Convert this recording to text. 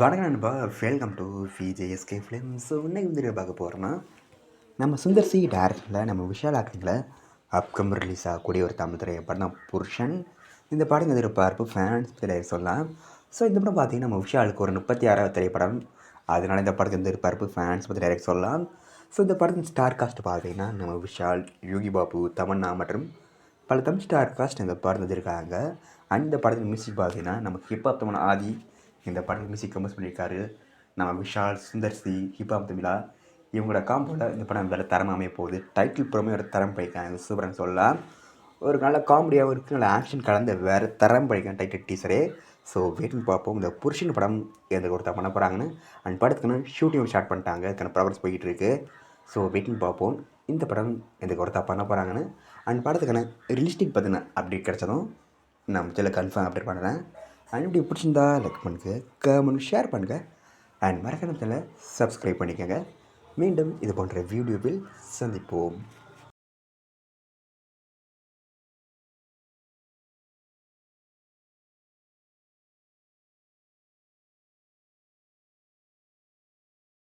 வணக்கம் நண்பா, welcome to VJSK film. So இன்னைக்கு வந்து பார்க்க போகிறோன்னா நம்ம சுந்தர் சி டேரக்டரில் நம்ம விஷால் ஆக்டிங்கில் அப்கம் ரிலீஸ் ஆகக்கூடிய ஒரு தமிழ் திரைப்படம் தான் புருஷன். இந்த படம் எதிர்பார்ப்பு ஃபேன்ஸ் சொல்லலாம். ஸோ இந்த படம் பார்த்திங்கன்னா நம்ம விஷாலுக்கு ஒரு 36வது திரைப்படம். அதனால் இந்த படத்துக்கு எதிர்பார்ப்பு ஃபேன்ஸ் பற்றி டைரக்ட் சொல்லலாம். ஸோ இந்த படத்தின் ஸ்டார் காஸ்ட் பார்த்திங்கன்னா நம்ம விஷால், யோகி பாபு, தமன்னா மற்றும் பல தமிழ் ஸ்டார் காஸ்ட் இந்த படம் வந்திருக்காங்க. அந்த படத்தின் மியூசிக் பார்த்திங்கன்னா நம்ம ஹிப்ஹாப் தமிழ் ஆதி இந்த படத்துக்கு மியூசிக் கம்போஸ் பண்ணியிருக்காரு. நம்ம விஷால், சுந்தர் சி, ஹிப்ஹாப் தமிழா இவங்களோட காம்போவில் இந்த படம் வேறு தரமாக அமைய போகுது. டைட்டில் புறமே ஒரு தரம் படிக்காங்க, சூப்பர்னு சொல்லலாம். ஒரு நல்ல காமெடியாகவும் இருக்குது, நல்ல ஆக்ஷன் கலந்து வேறு தரம் படிக்காங்க டைட்டில் டீசரே. ஸோ வெயிட்டிங் பார்ப்போம் இந்த புருஷன் படம் எந்த ஒருத்தர் பண்ண போகிறாங்கன்னு. அண்ட் படத்துக்குன்னு ஷூட்டிங் ஸ்டார்ட் பண்ணிட்டாங்க, அதுக்கான ப்ராக்ரஸ் போய்கிட்டு இருக்குது. ஸோ வெயிட்டிங் பார்ப்போம் இந்த படம் எந்த ஒருத்தர் பண்ண போகிறாங்கன்னு. அண்ட் படத்துக்கான ரிலீஸ்டிக் பார்த்திங்கன்னா அப்டேட் கிடச்சதும் நம்ம சில கன்ஃபார்ம் அப்டேட் பண்ணுறேன். அண்ட் இப்படி பிடிச்சிருந்தா லைக் பண்ணுங்கள், கமெண்ட் ஷேர் பண்ணுங்கள். அண்ட் மறக்காம சப்ஸ்கிரைப் பண்ணிக்கோங்க. மீண்டும் இது போன்ற வீடியோவில் சந்திப்போம்.